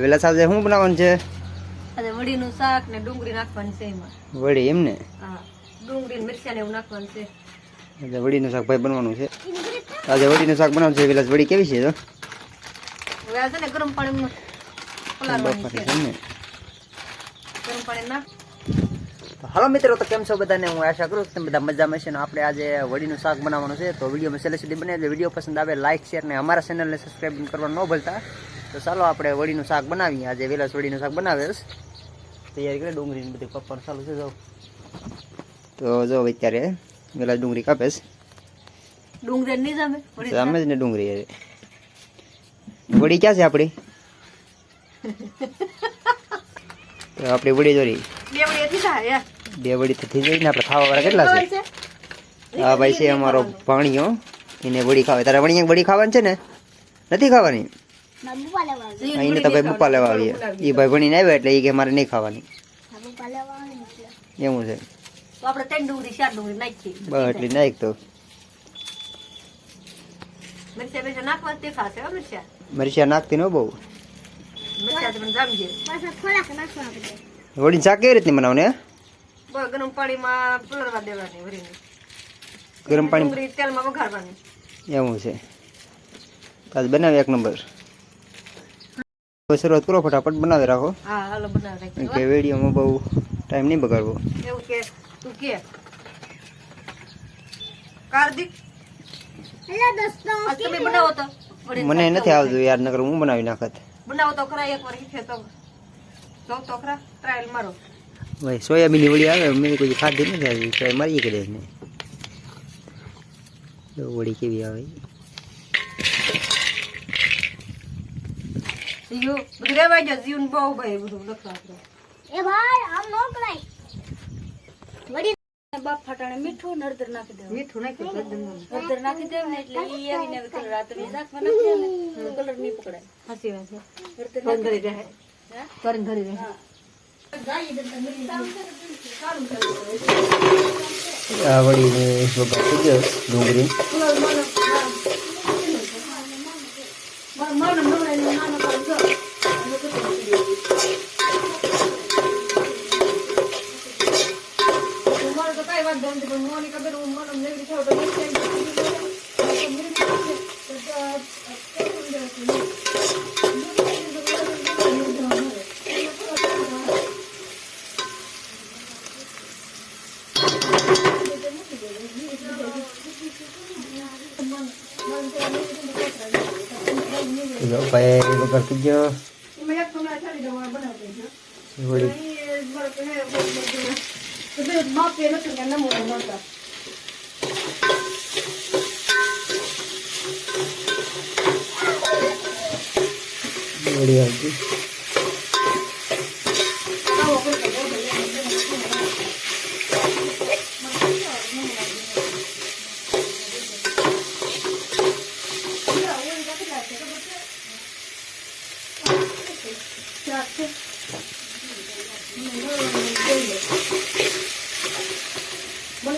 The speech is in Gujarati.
વેલા સાંજે શું બનાવવાનું છે? આજે વડીનું શાક ને ડુંગળી નાખવાની છે એમાં. વડી એમ ને? હા, ડુંગળી ને મિરચા ને એવું નાખવાનું છે. એટલે વડીનું શાક ભાઈ બનવાનું છે. આજે વડીનું શાક બનાવવાનું છે. વેલા વડી કેવી છે તો? હવે આ છે ને ગરમ પાણીમાં પલાળવાની છે. ગરમ પાણી નાખ. હાલો મિત્રો, તો કેમ છો બધાને? હું આશા કરું કે તમે બધા મજામાં છે ને. આપણે આજે વડીનું શાક બનાવવાનું છે, તો વિડીયોમાં છેલ્લે સુધી બને. એટલે વિડીયો પસંદ આવે લાઇક શેર ને અમારા ચેનલને સબસ્ક્રાઈબ કરવાનું ન ભૂલતા. તો ચાલો આપણે વડીનું શાક બનાવીએ. આજે વેલા વડીનું શાક બનાવે છે. તૈયારી કરે ડુંગળી બધી પપ્પાનું ચાલુ છે. તો જો અત્યારે વેલા ડુંગળી કાપે છે. ડુંગળી નહીં જામે જામે જ ને ડુંગળી. વડી ક્યાં છે આપણી? તો આપણી વડી જોરી બે વડી તો થઈ જાય ને. આપણે ખાવા વાળા કેટલા છે? હા ભાઈ છે અમારો ભાણિયો, એને વડી ખાવે. તારે વડી ખાવાની છે ને? નથી ખાવાની? એને તો ભાઈ બપ્પા લેવા આવીએ. એ ભાઈ ભણીને આવ્યા એટલે એ કે મારે નહીં ખાવાની એવું છે. તો આપણે 3 ડુંગળી 4 ડુંગળી નાખી બસ એટલી નાખ. તો મિરચા નાખવા તે ખાશે હો. મરચા નાખતી ન બહુ. મિરચા તો પણ જામજે. વડી શાક કેવી રીતની બનાવને? બસ ગરમ પાણીમાં પલળવા દેવાની વરીને. ગરમ પાણી ડુંગળી તેલમાં વઘારવાની. એવું છે. આજ બનાવે એક નંબર. શરૂઆત કરો, ફટાફટ બનાવી રાખો. હા હાલો બનાવી રાખી. કે વિડીયોમાં બહુ ટાઈમ નહીં બગાડવો. એવું કે તું કે કાર્તિક હેલો દોસ્તો આજ તમે બનાવો તો. મને નથી આવતું યાર, નકર હું બનાવી નાખત. બનાવો તો ખરા એકવાર ઈખે તો જો તો ખરા ટ્રાયલ મારો. ભાઈ સોયાબીનની વડી આવે, મેં કોઈ ખાધી નથી આવી. ટ્રાય મારીએ કે ને વડી કેવી આવે. જીવ બધું રેવા જો. જીવન બહુ ભાઈ બધું લખવા એ ભાઈ આમ નો કરાય. વડી બાપ ફટાણે મીઠું નરદર નાખી દે. મીઠું નાખી દે. નરદર નાખી દે ને એટલે ઈ આવીને કલર રાત મે શાકમાં નાખી દે ને કલર નહીં પકડાય. હાસી વાત છે. નરદર ઘરી રહે. હે ઘરી રહે. આ વડીને બપા થઈ ગયો ડુંગળી. ભાઈ વગર થઈ ગયો વડી આવતી. Bon,